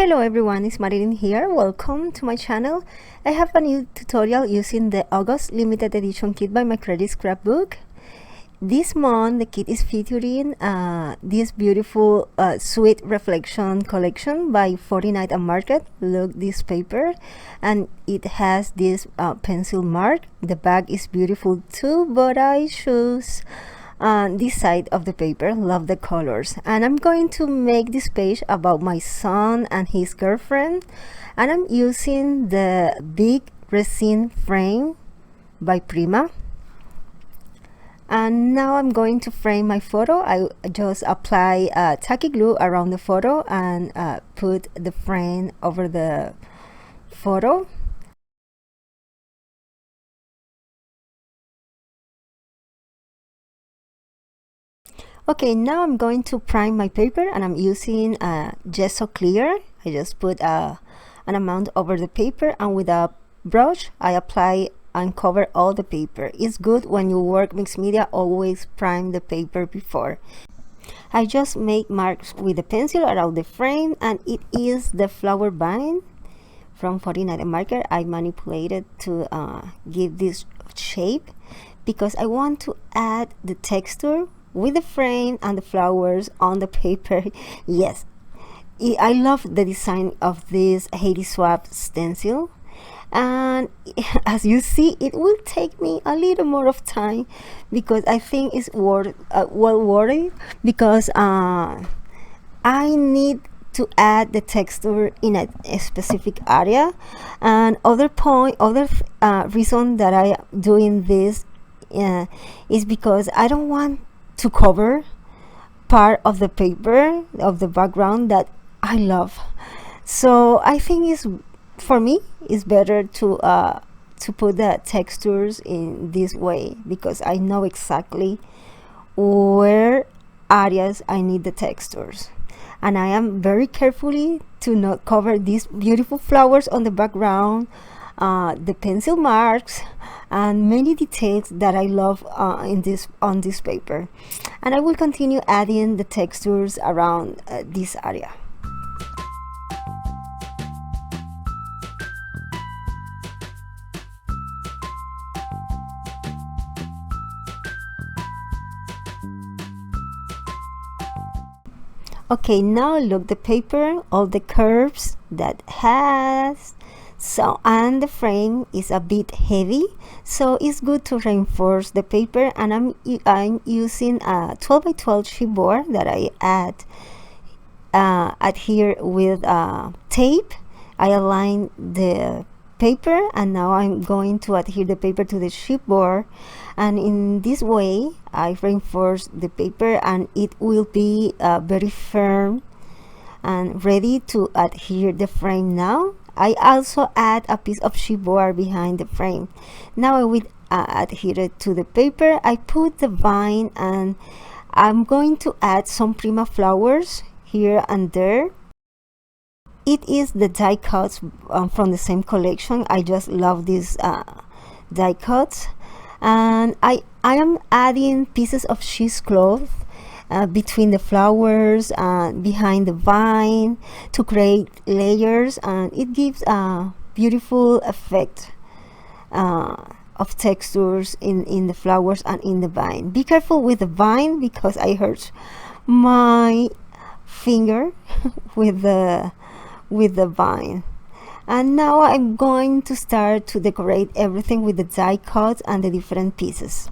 Hello everyone, it's Marilyn here. Welcome to my channel. I have a new tutorial using the August limited edition kit by My Creative Scrapbook. This month the kit is featuring this beautiful sweet reflection collection by 49 and Market. Look this paper, and it has this pencil mark. The back is beautiful too, but I choose this side of the paper. Love the colors, and I'm going to make this page about my son and his girlfriend, and I'm using the big resin frame by Prima. And now I'm going to frame my photo. I just apply tacky glue around the photo and put the frame over the photo. Okay, now I'm going to prime my paper, and I'm using gesso clear. I just put an amount over the paper, and with a brush I apply and cover all the paper. It's good when you work mixed media, always prime the paper before. I just make marks with the pencil around the frame, and it is the flower vine from 49 Marker. I manipulated to give this shape because I want to add the texture with the frame and the flowers on the paper. Yes, I love the design of this Haiti Swap stencil, and as you see, it will take me a little more of time because I think it's well worth it, because I need to add the texture in a specific area. And other reason that I doing this is because I don't want to cover part of the paper of the background that I love. So I think for me it's better to put the textures in this way, because I know exactly where areas I need the textures, and I am very carefully to not cover these beautiful flowers on the background, the pencil marks, and many details that I love on this paper. And I will continue adding the textures around this area. Okay, now look the paper, all the curves that has. So, and the frame is a bit heavy, so it's good to reinforce the paper. And I'm using a 12 by 12 chipboard that I adhere with tape. I align the paper, and now I'm going to adhere the paper to the chipboard, and in this way I reinforce the paper, and it will be very firm and ready to adhere the frame. Now I also add a piece of chipboard behind the frame. Now I will adhere it to the paper. I put the vine, and I'm going to add some Prima flowers here and there. It is the die cuts from the same collection. I just love these die cuts, and I am adding pieces of cheesecloth between the flowers and behind the vine to create layers, and it gives a beautiful effect of textures in the flowers and in the vine. Be careful with the vine because I hurt my finger with the vine. And now I'm going to start to decorate everything with the die cuts and the different pieces.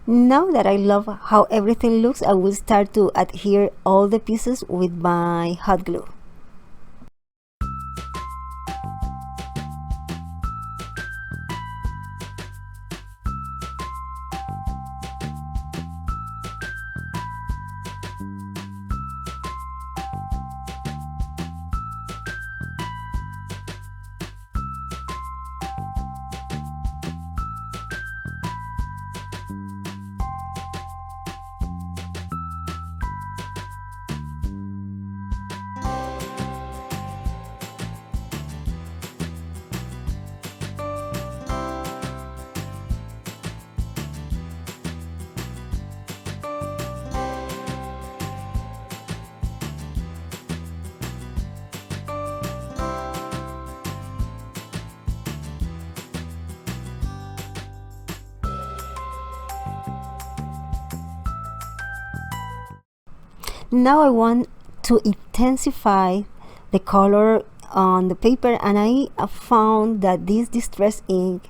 Now that I love how everything looks, I will start to adhere all the pieces with my hot glue. Now I want to intensify the color on the paper, and I found that this distress ink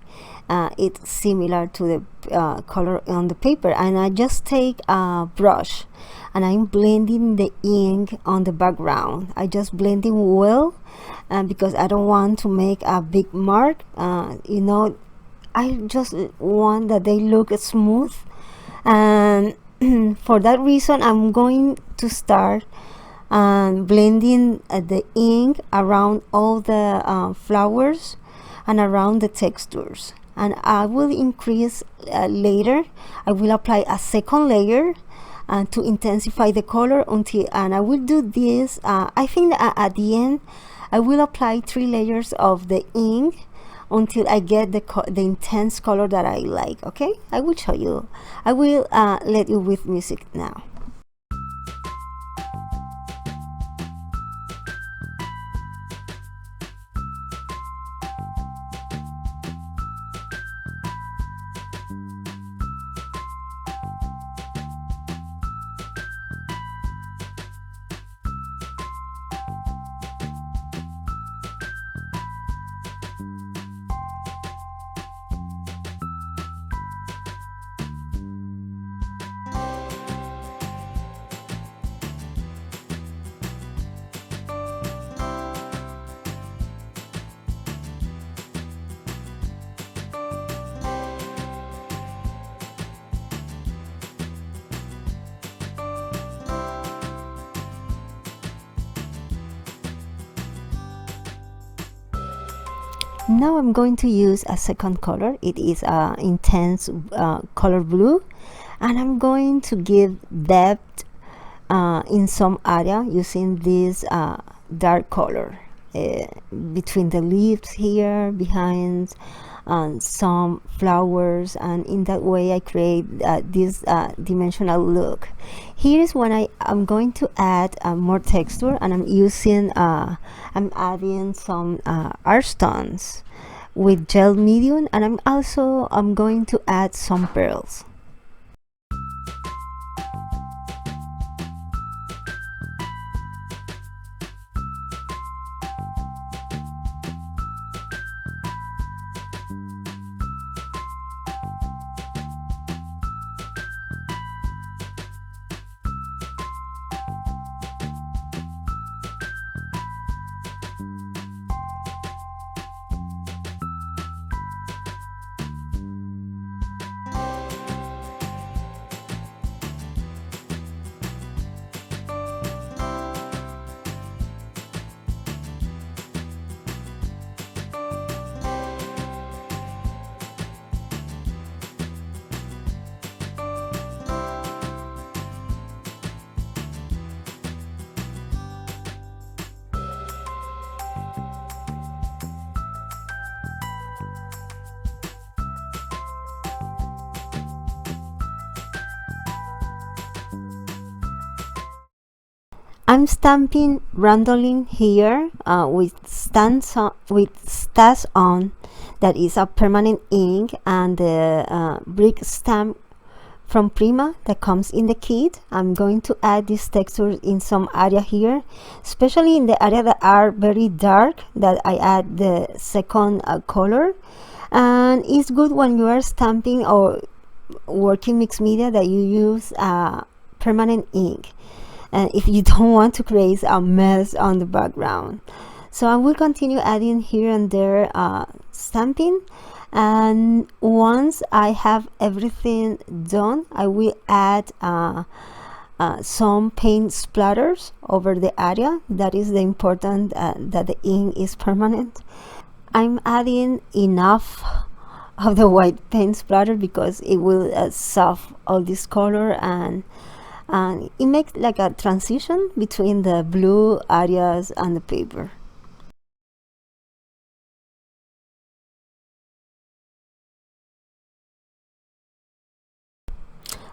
it's similar to the color on the paper, and I just take a brush and I'm blending the ink on the background. I just blending well because I don't want to make a big mark. You know, I just want that they look smooth, and for that reason I'm going to start blending the ink around all the flowers and around the textures, and I will increase later. I will apply a second layer to intensify the color until, and I will do this I think at the end I will apply 3 layers of the ink until I get the intense color that I like. Okay, I will show you. I will let you with music now. Now I'm going to use a second color. It is intense color blue, and I'm going to give depth in some area using this dark color between the leaves here, behind some flowers, and in that way I create this dimensional look. Here is when I'm going to add more texture, and I'm adding some art stones with gel medium, and I'm going to add some pearls. I'm stamping randomly here with stats on, that is a permanent ink, and the brick stamp from Prima that comes in the kit. I'm going to add these textures in some area here, especially in the area that are very dark, that I add the second color. And it's good when you are stamping or working mixed media that you use permanent ink, and if you don't want to create a mess on the background. So I will continue adding here and there stamping, and once I have everything done, I will add some paint splatters over the area. That is the important that the ink is permanent. I'm adding enough of the white paint splatter because it will soft all this color, and it makes like a transition between the blue areas and the paper.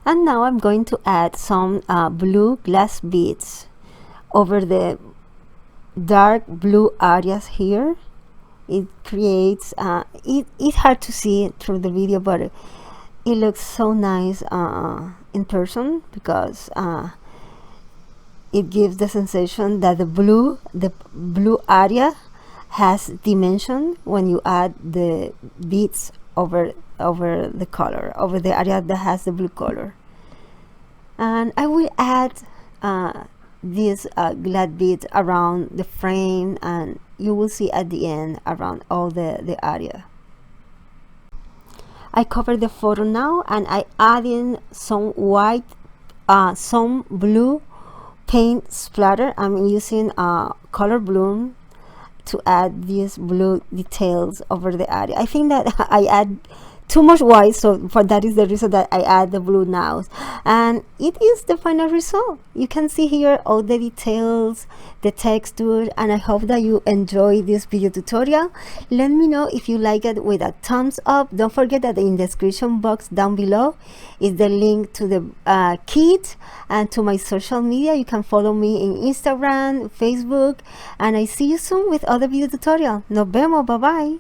And now I'm going to add some blue glass beads over the dark blue areas here. It creates it's hard to see through the video, but it looks so nice in person, because it gives the sensation that the blue area has dimension when you add the beads over the color, over the area that has the blue color. And I will add these glass beads around the frame, and you will see at the end around all the area. I cover the photo now, and I add in some white, some blue paint splatter. I'm using color bloom to add these blue details over the area. I think that I add too much white, so for that is the reason that I add the blue now, and it is the final result. You can see here all the details, the texture, and I hope that you enjoy this video tutorial. Let me know if you like it with a thumbs up. Don't forget that in the description box down below is the link to the kit and to my social media. You can follow me in Instagram, Facebook, and I see you soon with other video tutorial. Nos vemos, bye bye.